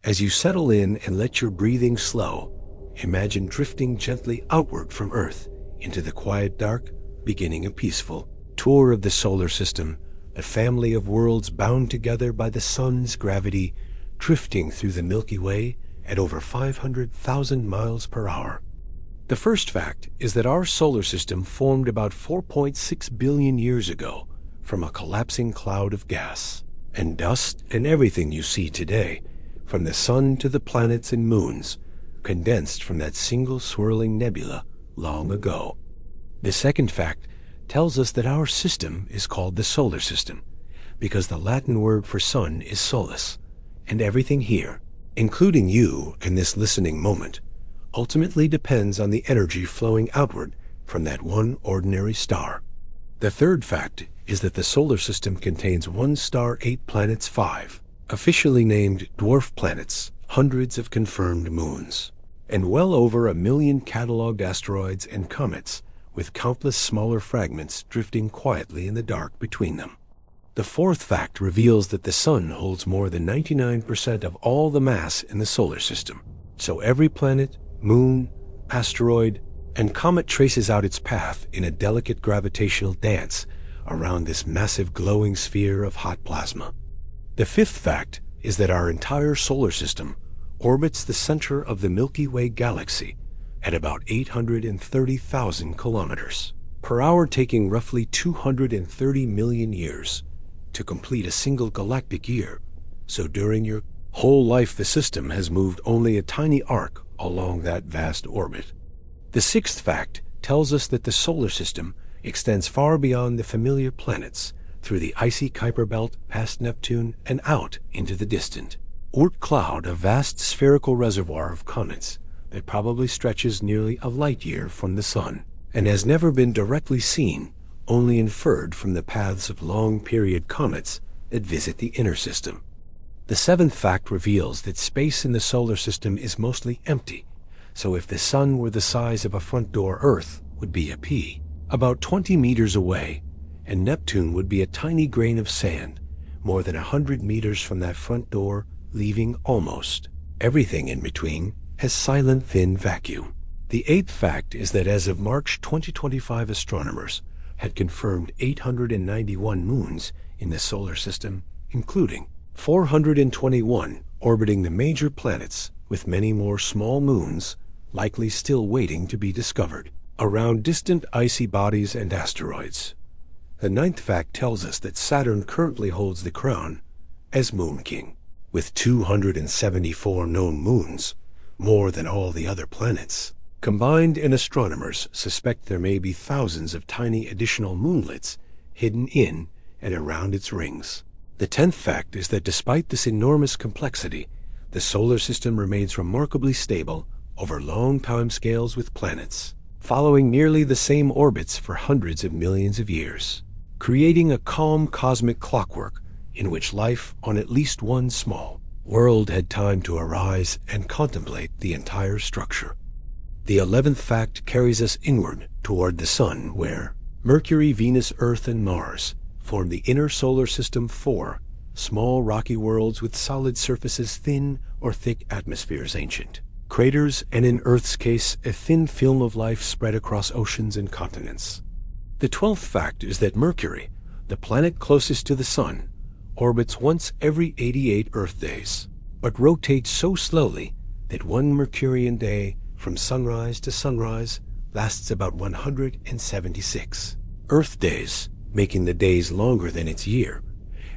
As you settle in and let your breathing slow, imagine drifting gently outward from Earth into the quiet dark, beginning a peaceful tour of the solar system, a family of worlds bound together by the sun's gravity, drifting through the Milky Way at over 500,000 miles per hour. The first fact is that our solar system formed about 4.6 billion years ago from a collapsing cloud of gas and dust, and everything you see today, from the sun to the planets and moons, condensed from that single swirling nebula long ago. The second fact tells us that our system is called the solar system because the Latin word for sun is solus, and everything here, including you in this listening moment, ultimately depends on the energy flowing outward from that one ordinary star. The third fact is that the solar system contains 1 star, 8 planets, 5 officially named dwarf planets, hundreds of confirmed moons, and well over 1 million cataloged asteroids and comets, with countless smaller fragments drifting quietly in the dark between them. The fourth fact reveals that the sun holds more than 99% of all the mass in the solar system. So every planet, moon, asteroid, and comet traces out its path in a delicate gravitational dance around this massive glowing sphere of hot plasma. The fifth fact is that our entire solar system orbits the center of the Milky Way galaxy at about 830,000 kilometers per hour, taking roughly 230 million years to complete a single galactic year. So during your whole life, the system has moved only a tiny arc along that vast orbit. The sixth fact tells us that the solar system extends far beyond the familiar planets, through the icy Kuiper Belt, past Neptune, and out into the distant Oort cloud, a vast spherical reservoir of comets that probably stretches nearly a light year from the sun, and has never been directly seen, only inferred from the paths of long-period comets that visit the inner system. The seventh fact reveals that space in the solar system is mostly empty, so if the sun were the size of a front door, Earth would be a pea, about 20 meters away, and Neptune would be a tiny grain of sand, more than 100 meters from that front door, leaving almost everything in between as silent thin vacuum. The eighth fact is that as of March 2025, astronomers had confirmed 891 moons in the solar system, including 421 orbiting the major planets, with many more small moons likely still waiting to be discovered around distant icy bodies and asteroids. The ninth fact tells us that Saturn currently holds the crown as Moon King, with 274 known moons, more than all the other planets combined, and astronomers suspect there may be thousands of tiny additional moonlets hidden in and around its rings. The 10th fact is that despite this enormous complexity, the solar system remains remarkably stable over long timescales, with planets following nearly the same orbits for hundreds of millions of years, creating a calm cosmic clockwork in which life on at least one small world had time to arise and contemplate the entire structure. The 11th fact carries us inward toward the sun, where Mercury, Venus, Earth, and Mars form the inner solar system, 4 small rocky worlds with solid surfaces, thin or thick atmospheres, ancient craters, and in Earth's case, a thin film of life spread across oceans and continents. The 12th fact is that Mercury, the planet closest to the sun, orbits once every 88 Earth days, but rotates so slowly that one Mercurian day from sunrise to sunrise lasts about 176 Earth days, making the days longer than its year,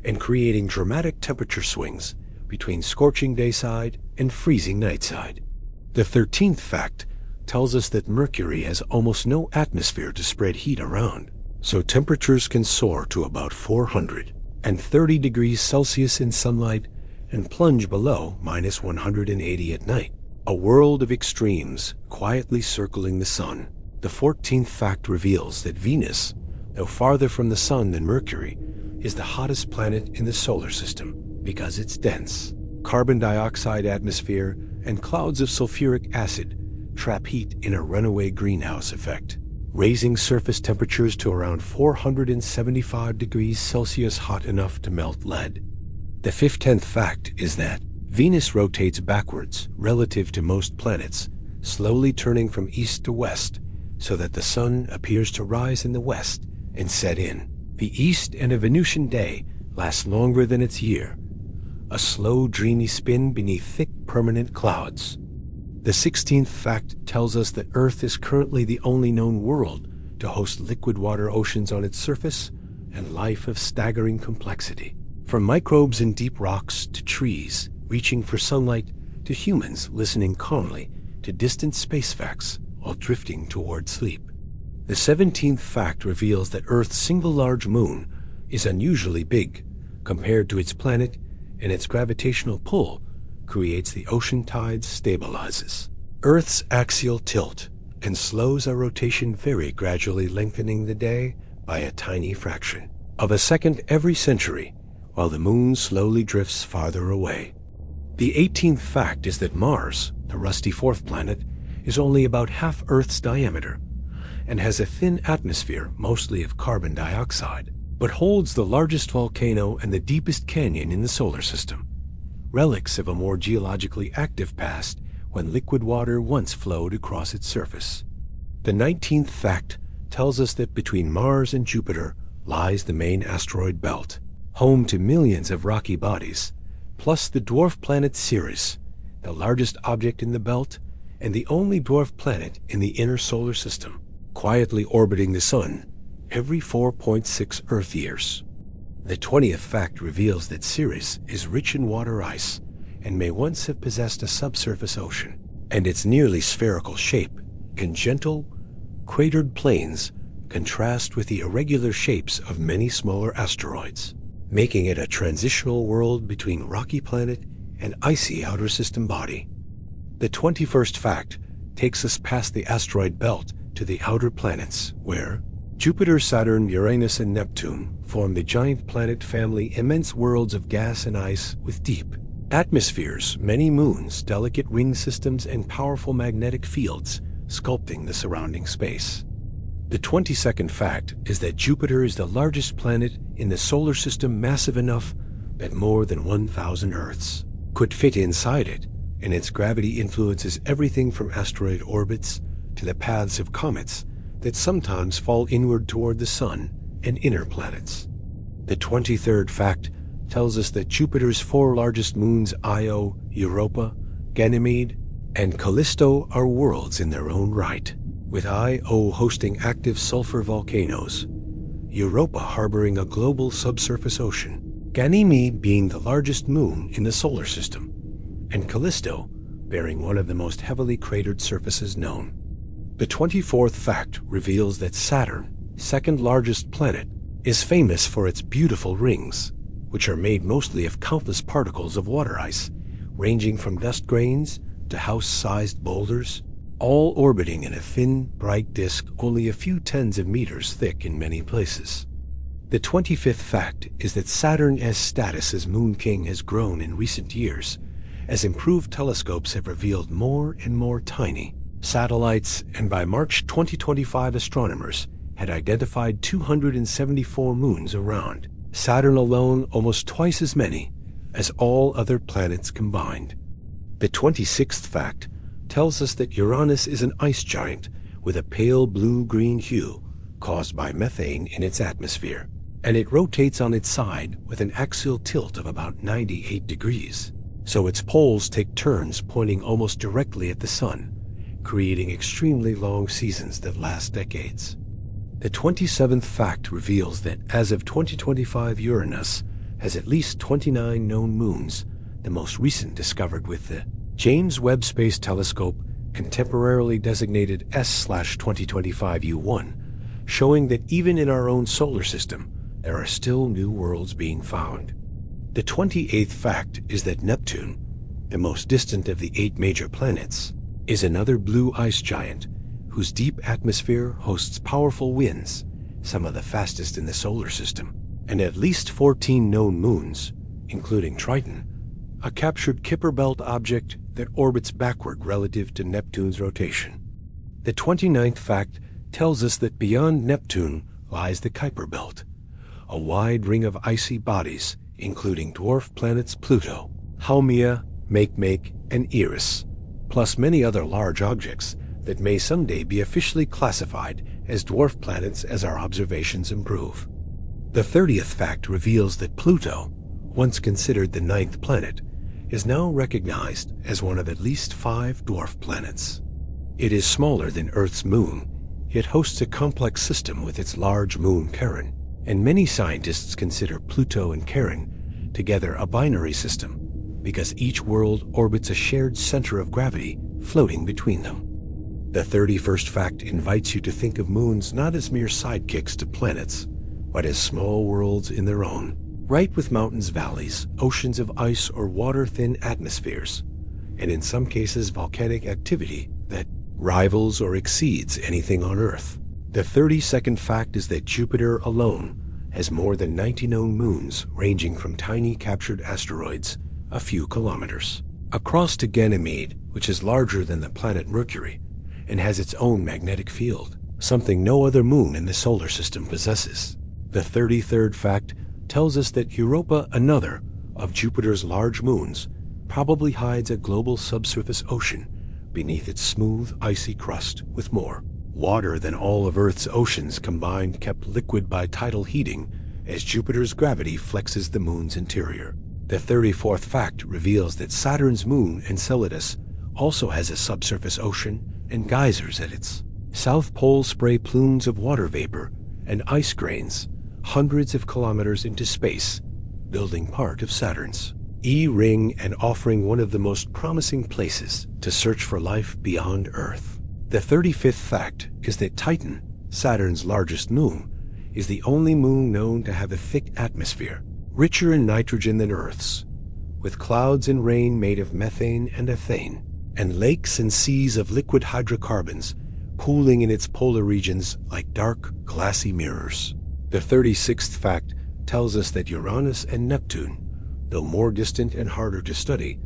and creating dramatic temperature swings between scorching dayside and freezing nightside. The 13th fact tells us that Mercury has almost no atmosphere to spread heat around, so temperatures can soar to about 430 degrees Celsius in sunlight and plunge below minus 180 at night. A world of extremes quietly circling the sun. The 14th fact reveals that Venus, though farther from the sun than Mercury, is the hottest planet in the solar system because its dense carbon dioxide atmosphere and clouds of sulfuric acid trap heat in a runaway greenhouse effect, raising surface temperatures to around 475 degrees Celsius, hot enough to melt lead. The 15th fact is that Venus rotates backwards relative to most planets, slowly turning from east to west, so that the sun appears to rise in the west and set in. The east and a Venusian day last longer than its year, a slow, dreamy spin beneath thick, permanent clouds. The 16th fact tells us that Earth is currently the only known world to host liquid water oceans on its surface and life of staggering complexity. From microbes in deep rocks to trees reaching for sunlight to humans listening calmly to distant space facts while drifting toward sleep. The 17th fact reveals that Earth's single large moon is unusually big compared to its planet, and its gravitational pull creates the ocean tides stabilizes Earth's axial tilt and slows our rotation very gradually, lengthening the day by a tiny fraction of a second every century, while the moon slowly drifts farther away. The 18th fact is that Mars, the rusty fourth planet, is only about half Earth's diameter and has a thin atmosphere, mostly of carbon dioxide, but holds the largest volcano and the deepest canyon in the solar system, relics of a more geologically active past when liquid water once flowed across its surface. The 19th fact tells us that between Mars and Jupiter lies the main asteroid belt, home to millions of rocky bodies, plus the dwarf planet Ceres, the largest object in the belt and the only dwarf planet in the inner solar system, quietly orbiting the Sun every 4.6 Earth years. The 20th fact reveals that Ceres is rich in water ice and may once have possessed a subsurface ocean, and its nearly spherical shape and gentle, cratered plains contrast with the irregular shapes of many smaller asteroids, making it a transitional world between rocky planet and icy outer system body. The 21st fact takes us past the asteroid belt to the outer planets, where Jupiter, Saturn, Uranus, and Neptune form the giant planet family, immense worlds of gas and ice with deep atmospheres, many moons, delicate ring systems, and powerful magnetic fields sculpting the surrounding space. The 22nd fact is that Jupiter is the largest planet in the solar system, massive enough that more than 1,000 Earths could fit inside it, and its gravity influences everything from asteroid orbits to the paths of comets that sometimes fall inward toward the Sun and inner planets. The 23rd fact tells us that Jupiter's four largest moons, Io, Europa, Ganymede, and Callisto, are worlds in their own right, with Io hosting active sulfur volcanoes, Europa harboring a global subsurface ocean, Ganymede being the largest moon in the solar system, and Callisto bearing one of the most heavily cratered surfaces known. The 24th fact reveals that Saturn, second largest planet, is famous for its beautiful rings, which are made mostly of countless particles of water ice, ranging from dust grains to house-sized boulders, all orbiting in a thin, bright disk only a few tens of meters thick in many places. The 25th fact is that Saturn's status as Moon King has grown in recent years, as improved telescopes have revealed more and more tiny satellites, and by March 2025 astronomers had identified 274 moons around Saturn alone, almost twice as many as all other planets combined. The 26th fact tells us that Uranus is an ice giant with a pale blue-green hue caused by methane in its atmosphere, and it rotates on its side with an axial tilt of about 98 degrees, so its poles take turns pointing almost directly at the Sun, creating extremely long seasons that last decades. The 27th fact reveals that as of 2025, Uranus has at least 29 known moons, the most recent discovered with the James Webb Space Telescope, contemporarily designated S/2025 U1, showing that even in our own solar system, there are still new worlds being found. The 28th fact is that Neptune, the most distant of the 8 major planets, is another blue ice giant whose deep atmosphere hosts powerful winds, some of the fastest in the solar system, and at least 14 known moons, including Triton, a captured Kuiper Belt object that orbits backward relative to Neptune's rotation. The 29th fact tells us that beyond Neptune lies the Kuiper Belt, a wide ring of icy bodies, including dwarf planets Pluto, Haumea, Makemake, and Eris, plus many other large objects that may someday be officially classified as dwarf planets as our observations improve. The 30th fact reveals that Pluto, once considered the 9th planet, is now recognized as one of at least 5 dwarf planets. It is smaller than Earth's moon, yet hosts a complex system with its large moon Charon, and many scientists consider Pluto and Charon together a binary system because each world orbits a shared center of gravity floating between them. The 31st fact invites you to think of moons not as mere sidekicks to planets, but as small worlds in their own, ripe with mountains, valleys, oceans of ice or water-thin atmospheres, and in some cases volcanic activity that rivals or exceeds anything on Earth. The 32nd fact is that Jupiter alone has more than 90 known moons ranging from tiny captured asteroids a few kilometers across to Ganymede, which is larger than the planet Mercury and has its own magnetic field, something no other moon in the solar system possesses. The 33rd fact tells us that Europa, another of Jupiter's large moons, probably hides a global subsurface ocean beneath its smooth, icy crust, with more water than all of Earth's oceans combined, kept liquid by tidal heating as Jupiter's gravity flexes the moon's interior. The 34th fact reveals that Saturn's moon, Enceladus, also has a subsurface ocean and geysers at its south pole spray plumes of water vapor and ice grains hundreds of kilometers into space, building part of Saturn's E-ring and offering one of the most promising places to search for life beyond Earth. The 35th fact is that Titan, Saturn's largest moon, is the only moon known to have a thick atmosphere, richer in nitrogen than Earth's, with clouds and rain made of methane and ethane, and lakes and seas of liquid hydrocarbons pooling in its polar regions like dark, glassy mirrors. The 36th fact tells us that Uranus and Neptune, though more distant and harder to study,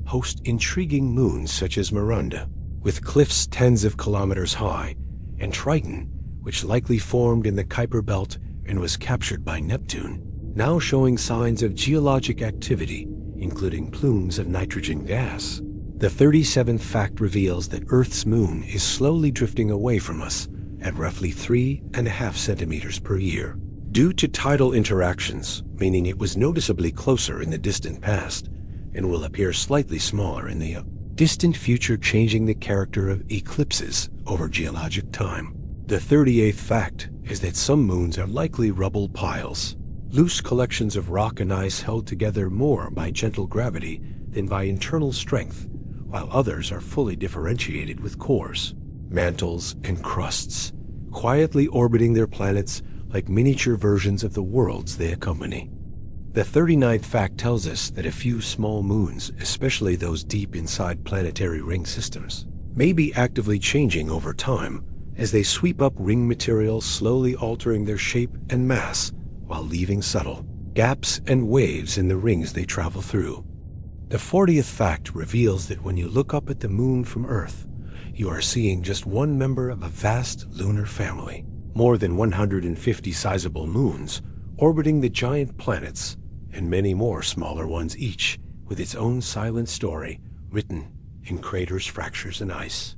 host intriguing moons such as Miranda, with cliffs tens of kilometers high, and Triton, which likely formed in the Kuiper Belt and was captured by Neptune, now showing signs of geologic activity, including plumes of nitrogen gas. The 37th fact reveals that Earth's moon is slowly drifting away from us at roughly 3.5 centimeters per year, due to tidal interactions, meaning it was noticeably closer in the distant past and will appear slightly smaller in the distant future, changing the character of eclipses over geologic time. The 38th fact is that some moons are likely rubble piles, loose collections of rock and ice held together more by gentle gravity than by internal strength, while others are fully differentiated with cores, mantles, and crusts, quietly orbiting their planets like miniature versions of the worlds they accompany. The 39th fact tells us that a few small moons, especially those deep inside planetary ring systems, may be actively changing over time as they sweep up ring material, slowly altering their shape and mass while leaving subtle gaps and waves in the rings they travel through. The 40th fact reveals that when you look up at the moon from Earth, you are seeing just one member of a vast lunar family, more than 150 sizable moons orbiting the giant planets, and many more smaller ones, each with its own silent story written in craters, fractures, and ice.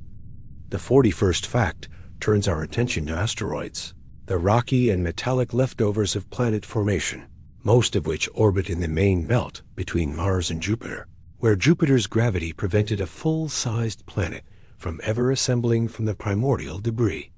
The 41st fact turns our attention to asteroids, the rocky and metallic leftovers of planet formation, most of which orbit in the main belt between Mars and Jupiter, where Jupiter's gravity prevented a full-sized planet from ever assembling from the primordial debris.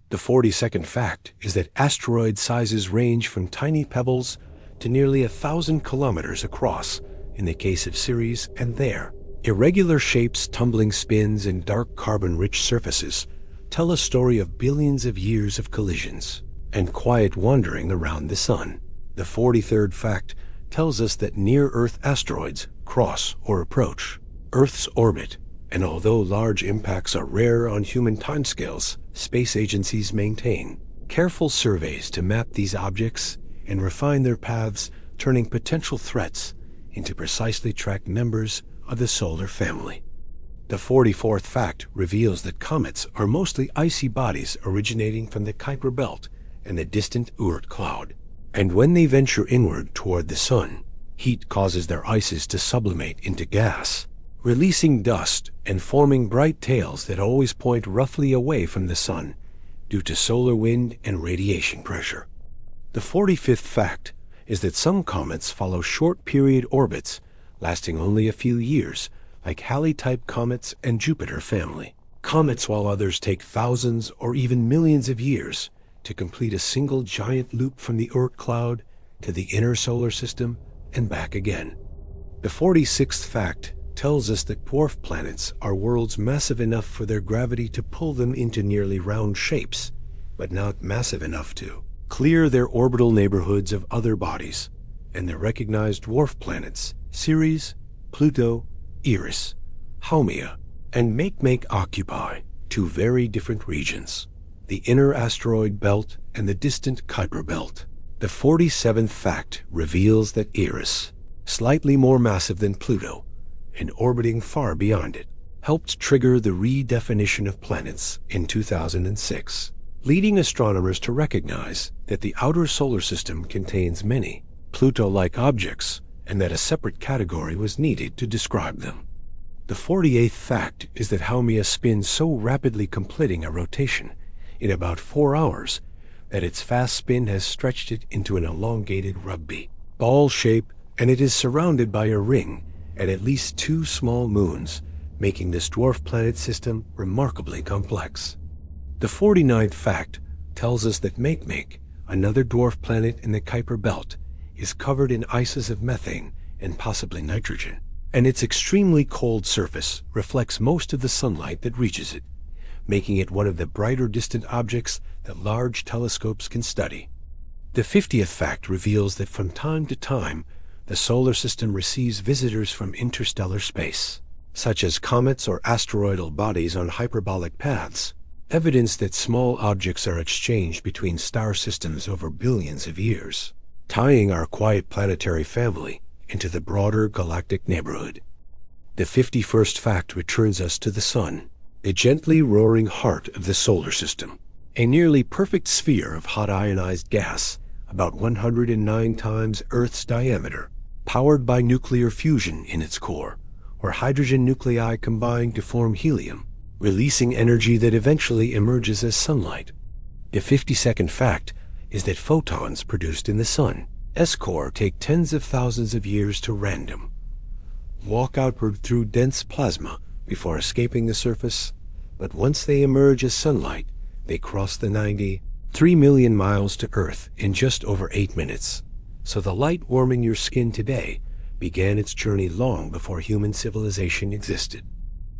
The 42nd fact is that asteroid sizes range from tiny pebbles to nearly 1,000 kilometers across in the case of Ceres, and their irregular shapes, tumbling spins, and dark carbon-rich surfaces tell a story of billions of years of collisions and quiet wandering around the sun. The 43rd fact tells us that near-Earth asteroids cross or approach Earth's orbit, and although large impacts are rare on human timescales, space agencies maintain careful surveys to map these objects and refine their paths, turning potential threats into precisely tracked members of the solar family. The 44th fact reveals that comets are mostly icy bodies originating from the Kuiper Belt and the distant Oort cloud, and when they venture inward toward the sun, Heat causes their ices to sublimate into gas, releasing dust and forming bright tails that always point roughly away from the sun due to solar wind and radiation pressure. The 45th fact is that some comets follow short-period orbits lasting only a few years, like Halley-type comets and Jupiter family comets, while others take thousands or even millions of years to complete a single giant loop from the Oort cloud to the inner solar system and back again. The 46th fact tells us that dwarf planets are worlds massive enough for their gravity to pull them into nearly round shapes, but not massive enough to clear their orbital neighborhoods of other bodies, and the recognized dwarf planets Ceres, Pluto, Eris, Haumea, and Makemake occupy two very different regions, the inner asteroid belt and the distant Kuiper belt. The 47th fact reveals that Eris, slightly more massive than Pluto and orbiting far beyond it, helped trigger the redefinition of planets in 2006, leading astronomers to recognize that the outer solar system contains many Pluto-like objects and that a separate category was needed to describe them. The 48th fact is that Haumea spins so rapidly, completing a rotation in about 4 hours, that its fast spin has stretched it into an elongated rugby ball shape, and it is surrounded by a ring and at least 2 small moons, making this dwarf planet system remarkably complex. The 49th fact tells us that Makemake, another dwarf planet in the Kuiper belt, is covered in ices of methane and possibly nitrogen, and its extremely cold surface reflects most of the sunlight that reaches it, making it one of the brighter distant objects that large telescopes can study. The 50th fact reveals that from time to time, the solar system receives visitors from interstellar space, such as comets or asteroidal bodies on hyperbolic paths, evidence that small objects are exchanged between star systems over billions of years, tying our quiet planetary family into the broader galactic neighborhood. The 51st fact returns us to the Sun, a gently roaring heart of the solar system, a nearly perfect sphere of hot ionized gas, about 109 times Earth's diameter, powered by nuclear fusion in its core, where hydrogen nuclei combine to form helium, releasing energy that eventually emerges as sunlight. The 52nd fact is that photons produced in the Sun's core take tens of thousands of years to random walk outward through dense plasma before escaping the surface, but once they emerge as sunlight, they cross the 93 million miles to Earth in just over 8 minutes. So the light warming your skin today began its journey long before human civilization existed.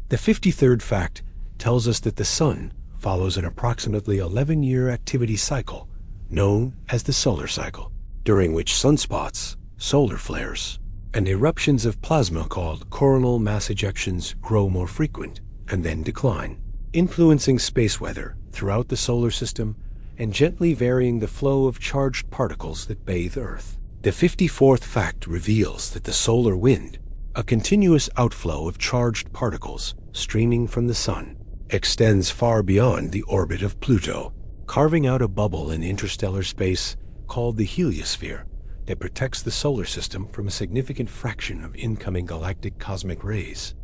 The 53rd fact tells us that the Sun follows an approximately 11-year activity cycle known as the solar cycle, during which sunspots, solar flares, and eruptions of plasma called coronal mass ejections grow more frequent and then decline, influencing space weather throughout the solar system and gently varying the flow of charged particles that bathe Earth. The 54th fact reveals that the solar wind, a continuous outflow of charged particles streaming from the Sun, extends far beyond the orbit of Pluto, carving out a bubble in interstellar space called the heliosphere that protects the solar system from a significant fraction of incoming galactic cosmic rays.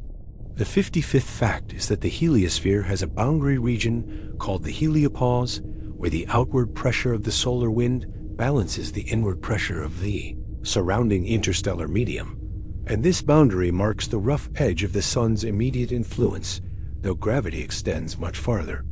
The 55th fact is that the heliosphere has a boundary region called the heliopause, where the outward pressure of the solar wind balances the inward pressure of the surrounding interstellar medium, and this boundary marks the rough edge of the Sun's immediate influence, though gravity extends much farther.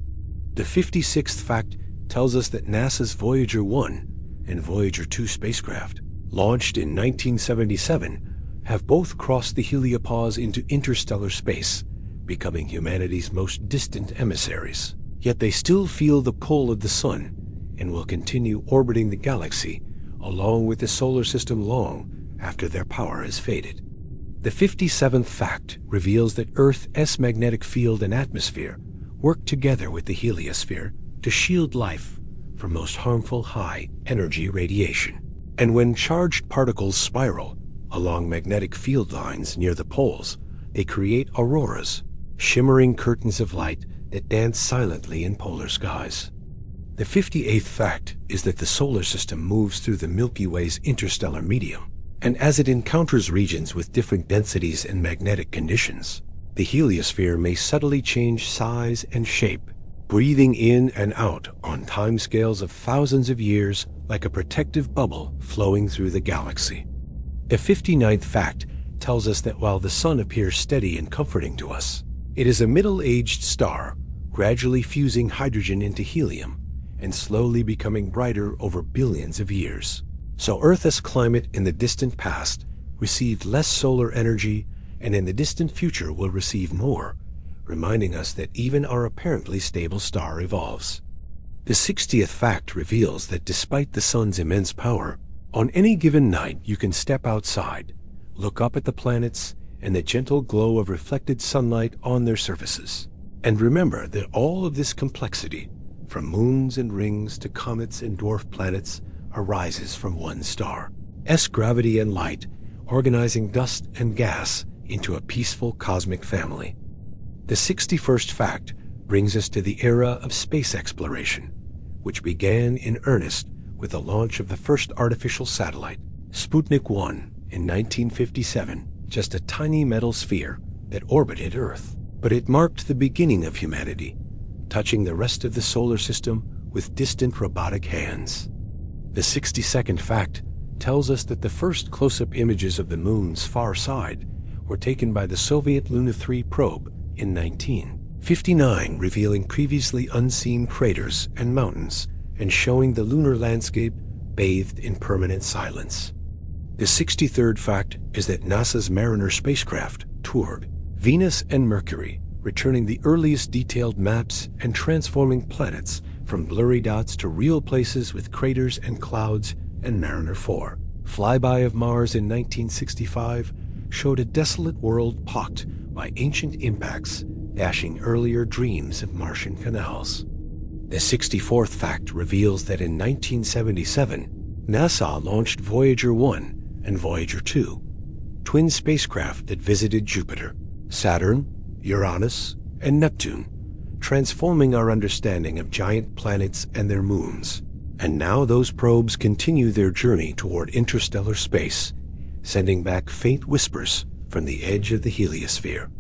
The 56th fact tells us that NASA's Voyager 1 and Voyager 2 spacecraft, launched in 1977, have both crossed the heliopause into interstellar space, becoming humanity's most distant emissaries. Yet they still feel the pull of the Sun and will continue orbiting the galaxy along with the solar system long after their power has faded. The 57th fact reveals that Earth's magnetic field and atmosphere work together with the heliosphere to shield life from most harmful high-energy radiation. And when charged particles spiral along magnetic field lines near the poles, they create auroras, shimmering curtains of light that dance silently in polar skies. The 58th fact is that the solar system moves through the Milky Way's interstellar medium, And as it encounters regions with different densities and magnetic conditions, the heliosphere may subtly change size and shape, breathing in and out on timescales of thousands of years like a protective bubble flowing through the galaxy. The 59th fact tells us that while the Sun appears steady and comforting to us, it is a middle-aged star, gradually fusing hydrogen into helium and slowly becoming brighter over billions of years. So Earth's climate in the distant past received less solar energy, and in the distant future will receive more, reminding us that even our apparently stable star evolves. The 60th fact reveals that despite the Sun's immense power, on any given night you can step outside, look up at the planets and the gentle glow of reflected sunlight on their surfaces, and remember that all of this complexity, from moons and rings to comets and dwarf planets, arises from one star's gravity and light, organizing dust and gas into a peaceful cosmic family. The 61st fact brings us to the era of space exploration, which began in earnest with the launch of the first artificial satellite, Sputnik 1, in 1957, just a tiny metal sphere that orbited Earth. But it marked the beginning of humanity, touching the rest of the solar system with distant robotic hands. The 62nd fact tells us that the first close-up images of the moon's far side were taken by the Soviet Luna 3 probe in 1959, revealing previously unseen craters and mountains and showing the lunar landscape bathed in permanent silence. The 63rd fact is that NASA's Mariner spacecraft toured Venus and Mercury, returning the earliest detailed maps and transforming planets from blurry dots to real places with craters and clouds. And Mariner 4, flyby of Mars in 1965, showed a desolate world pocked by ancient impacts, dashing earlier dreams of Martian canals. The 64th fact reveals that in 1977, NASA launched Voyager 1 and Voyager 2, twin spacecraft that visited Jupiter, Saturn, Uranus, and Neptune, transforming our understanding of giant planets and their moons. And now those probes continue their journey toward interstellar space, sending back faint whispers from the edge of the heliosphere.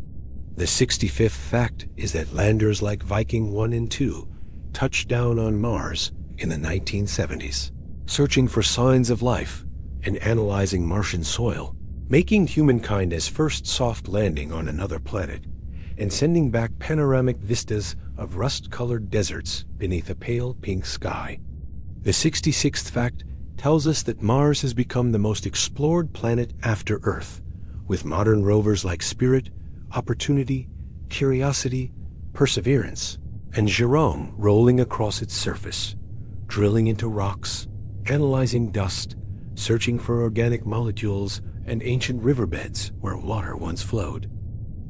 The 65th fact is that landers like Viking 1 and 2 touched down on Mars in the 1970s, searching for signs of life and analyzing Martian soil, making humankind's first soft landing on another planet, and sending back panoramic vistas of rust-colored deserts beneath a pale pink sky. The 66th fact tells us that Mars has become the most explored planet after Earth, with modern rovers like Spirit, Opportunity, Curiosity, Perseverance, and Jerome rolling across its surface, drilling into rocks, analyzing dust, searching for organic molecules and ancient riverbeds where water once flowed.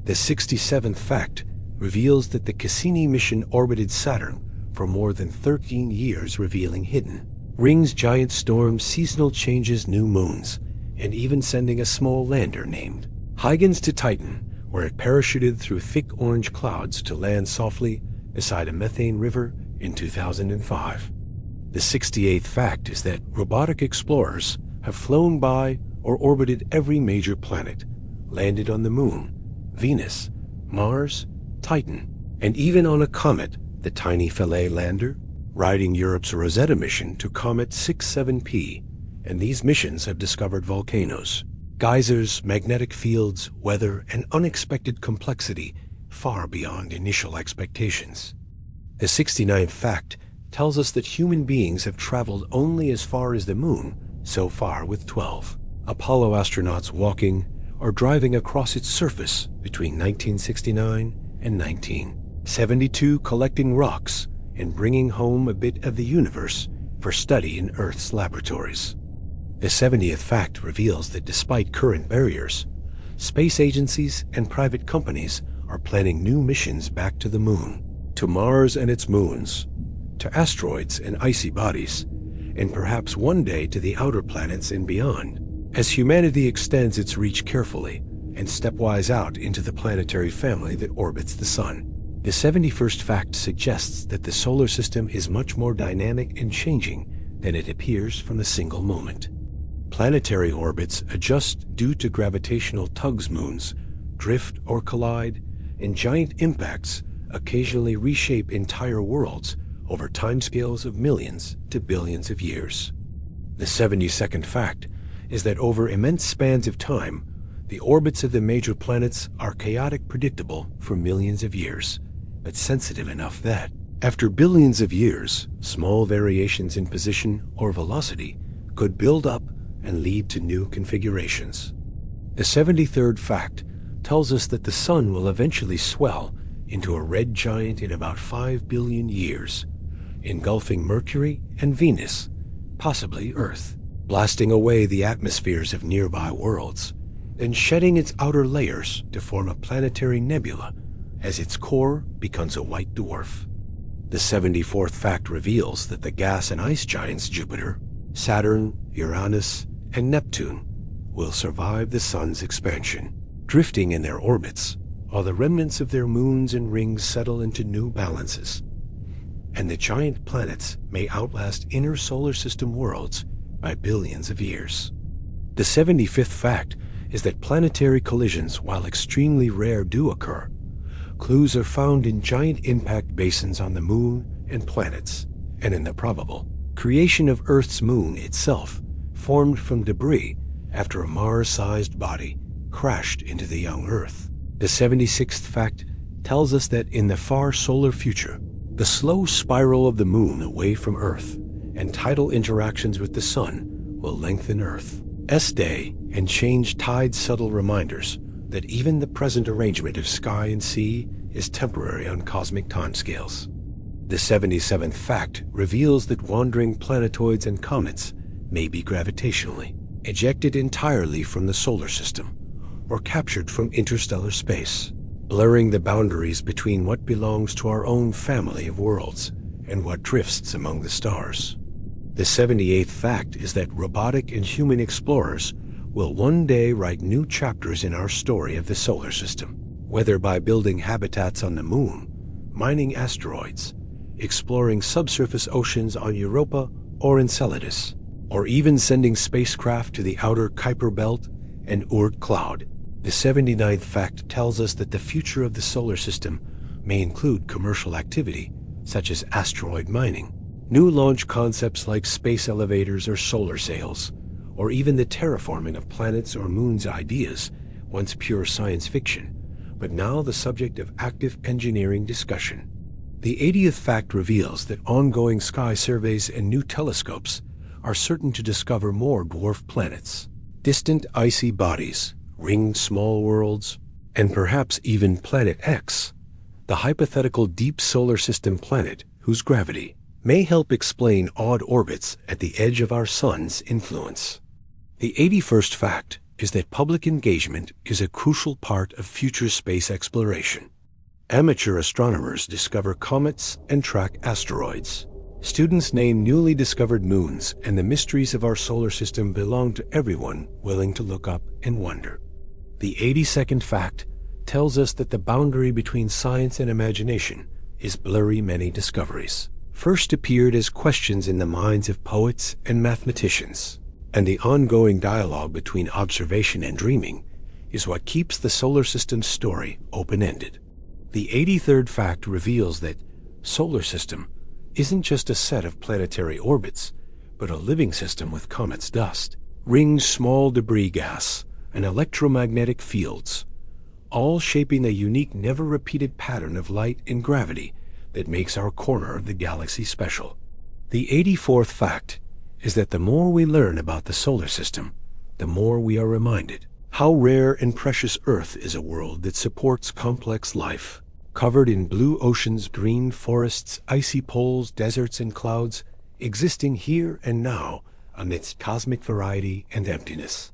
The 67th fact reveals that the Cassini mission orbited Saturn for more than 13 years, revealing hidden rings, giant storms, seasonal changes, new moons, and even sending a small lander named Huygens to Titan, where it parachuted through thick orange clouds to land softly beside a methane river in 2005. The 68th fact is that robotic explorers have flown by or orbited every major planet, landed on the Moon, Venus, Mars, Titan, and even on a comet, the tiny Philae lander, riding Europe's Rosetta mission to Comet 67P, and these missions have discovered volcanoes, geysers, magnetic fields, weather, and unexpected complexity far beyond initial expectations. The 69th fact tells us that human beings have traveled only as far as the Moon so far, with 12 Apollo astronauts walking or driving across its surface between 1969 and 1972, collecting rocks and bringing home a bit of the universe for study in Earth's laboratories. The 70th fact reveals that despite current barriers, space agencies and private companies are planning new missions back to the Moon, to Mars and its moons, to asteroids and icy bodies, and perhaps one day to the outer planets and beyond, as humanity extends its reach carefully and stepwise out into the planetary family that orbits the Sun. The 71st fact suggests that the solar system is much more dynamic and changing than it appears from a single moment. Planetary orbits adjust due to gravitational tugs. Moons drift or collide, and giant impacts occasionally reshape entire worlds over timescales of millions to billions of years. The 72nd fact is that over immense spans of time, the orbits of the major planets are chaotic, predictable for millions of years, but sensitive enough that, after billions of years, small variations in position or velocity could build up and lead to new configurations. The 73rd fact tells us that the Sun will eventually swell into a red giant in about 5 billion years, engulfing Mercury and Venus, possibly Earth, blasting away the atmospheres of nearby worlds, then shedding its outer layers to form a planetary nebula as its core becomes a white dwarf. The 74th fact reveals that the gas and ice giants Jupiter, Saturn, Uranus, and Neptune will survive the Sun's expansion, drifting in their orbits while the remnants of their moons and rings settle into new balances. And the giant planets may outlast inner solar system worlds by billions of years. The 75th fact is that planetary collisions, while extremely rare, do occur. Clues are found in giant impact basins on the moon and planets, and in the probable creation of Earth's moon itself, formed from debris after a Mars-sized body crashed into the young Earth. The 76th fact tells us that in the far solar future, the slow spiral of the moon away from Earth and tidal interactions with the Sun will lengthen Earth's day and change tide's subtle reminders that even the present arrangement of sky and sea is temporary on cosmic timescales. The 77th fact reveals that wandering planetoids and comets may be gravitationally ejected entirely from the solar system or captured from interstellar space, blurring the boundaries between what belongs to our own family of worlds and what drifts among the stars. The 78th fact is that robotic and human explorers will one day write new chapters in our story of the solar system, whether by building habitats on the moon, mining asteroids, exploring subsurface oceans on Europa or Enceladus, or even sending spacecraft to the outer Kuiper Belt and Oort cloud. The 79th fact tells us that the future of the solar system may include commercial activity, such as asteroid mining, new launch concepts like space elevators or solar sails, or even the terraforming of planets or moons. Ideas once pure science fiction, but now the subject of active engineering discussion. The 80th fact reveals that ongoing sky surveys and new telescopes are certain to discover more dwarf planets, distant icy bodies, ringed small worlds, and perhaps even Planet X, the hypothetical deep solar system planet whose gravity may help explain odd orbits at the edge of our Sun's influence. The 81st fact is that public engagement is a crucial part of future space exploration. Amateur astronomers discover comets and track asteroids. Students name newly discovered moons, and the mysteries of our solar system belong to everyone willing to look up and wonder. The 82nd fact tells us that the boundary between science and imagination is blurry. Many discoveries first appeared as questions in the minds of poets and mathematicians, and the ongoing dialogue between observation and dreaming is what keeps the solar system's story open-ended. The 83rd fact reveals that solar system isn't just a set of planetary orbits, but a living system with comets' dust, rings, small debris gas, and electromagnetic fields, all shaping a unique, never-repeated pattern of light and gravity that makes our corner of the galaxy special. The 84th fact is that the more we learn about the solar system, the more we are reminded how rare and precious Earth is, a world that supports complex life, covered in blue oceans, green forests, icy poles, deserts, and clouds, existing here and now amidst cosmic variety and emptiness.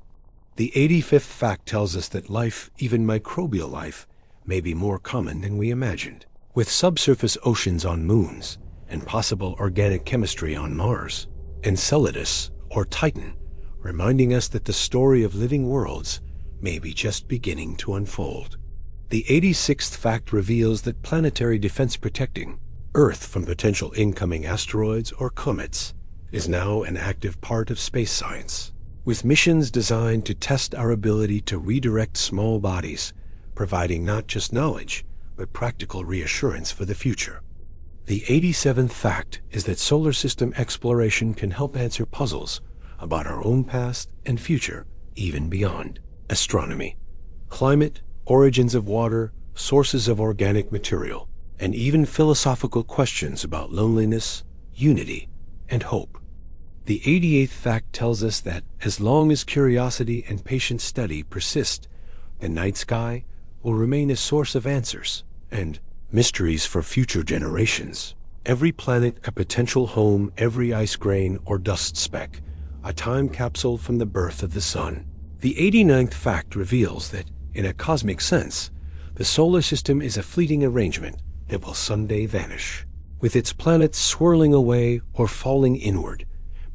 The 85th fact tells us that life, even microbial life, may be more common than we imagined, with subsurface oceans on moons and possible organic chemistry on Mars, Enceladus, or Titan, reminding us that the story of living worlds may be just beginning to unfold. The 86th fact reveals that planetary defense, protecting Earth from potential incoming asteroids or comets, is now an active part of space science. with missions designed to test our ability to redirect small bodies, providing not just knowledge, but practical reassurance for the future. The 87th fact is that solar system exploration can help answer puzzles about our own past and future, even beyond astronomy, climate, origins of water, sources of organic material, and even philosophical questions about loneliness, unity, and hope. The 88th fact tells us that as long as curiosity and patient study persist, the night sky will remain a source of answers and mysteries for future generations. Every planet a potential home, every ice grain or dust speck a time capsule from the birth of the sun. The 89th fact reveals that, in a cosmic sense, the solar system is a fleeting arrangement that will someday vanish, with its planets swirling away or falling inward.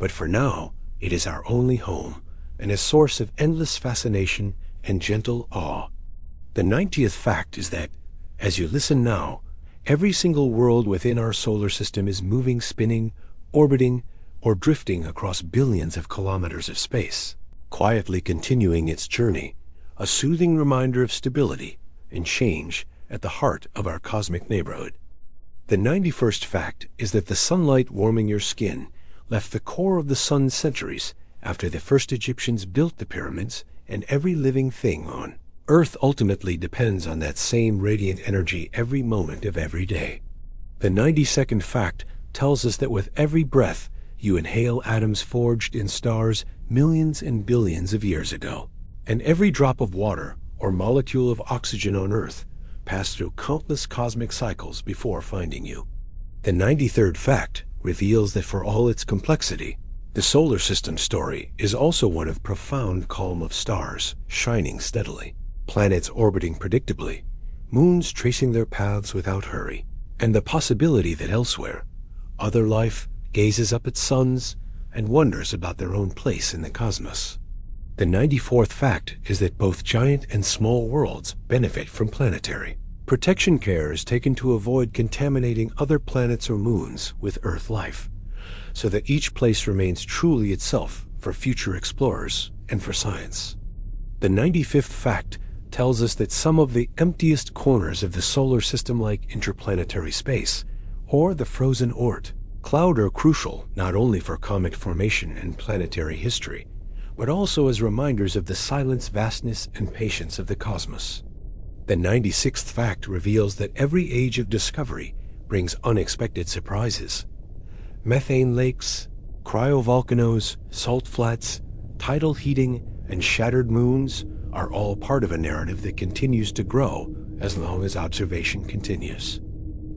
But for now, it is our only home, and a source of endless fascination and gentle awe. The 90th fact is that, as you listen now, every single world within our solar system is moving, spinning, orbiting, or drifting across billions of kilometers of space, quietly continuing its journey, a soothing reminder of stability and change at the heart of our cosmic neighborhood. The 91st fact is that the sunlight warming your skin left the core of the sun centuries after the first Egyptians built the pyramids and every living thing on Earth ultimately depends on that same radiant energy every moment of every day. The 92nd fact tells us that with every breath, you inhale atoms forged in stars millions and billions of years ago, and every drop of water or molecule of oxygen on Earth passed through countless cosmic cycles before finding you. The 93rd fact reveals that for all its complexity, the solar system story is also one of profound calm of stars shining steadily, planets orbiting predictably, moons tracing their paths without hurry, and the possibility that elsewhere, other life gazes up at suns and wonders about their own place in the cosmos. The 94th fact is that both giant and small worlds benefit from planetary protection care is taken to avoid contaminating other planets or moons with Earth life, so that each place remains truly itself for future explorers and for science. The 95th fact tells us that some of the emptiest corners of the solar system, like interplanetary space or the frozen Oort cloud, are crucial not only for comet formation and planetary history, but also as reminders of the silence, vastness, and patience of the cosmos. The 96th fact reveals that every age of discovery brings unexpected surprises. Methane lakes, cryovolcanoes, salt flats, tidal heating, and shattered moons are all part of a narrative that continues to grow as long as observation continues.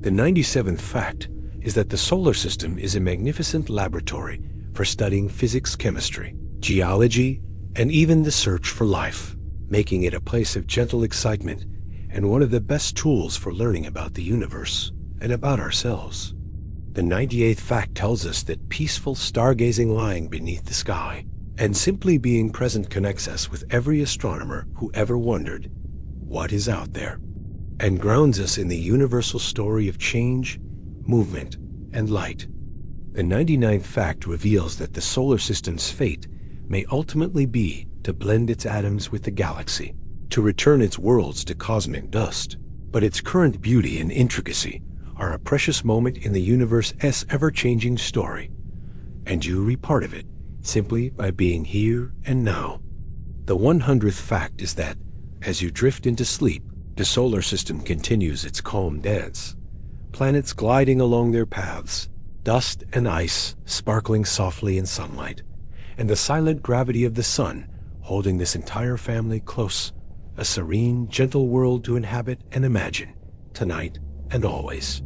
The 97th fact is that the solar system is a magnificent laboratory for studying physics, chemistry, geology, and even the search for life, making it a place of gentle excitement and one of the best tools for learning about the universe and about ourselves. The 98th fact tells us that peaceful stargazing lying beneath the sky and simply being present connects us with every astronomer who ever wondered what is out there, and grounds us in the universal story of change, movement, and light. The 99th fact reveals that the solar system's fate may ultimately be to blend its atoms with the galaxy, to return its worlds to cosmic dust. But its current beauty and intricacy are a precious moment in the universe's ever-changing story, and you are part of it simply by being here and now. The 100th fact is that, as you drift into sleep, the solar system continues its calm dance, planets gliding along their paths, dust and ice sparkling softly in sunlight, and the silent gravity of the sun holding this entire family close, a serene, gentle world to inhabit and imagine, tonight and always.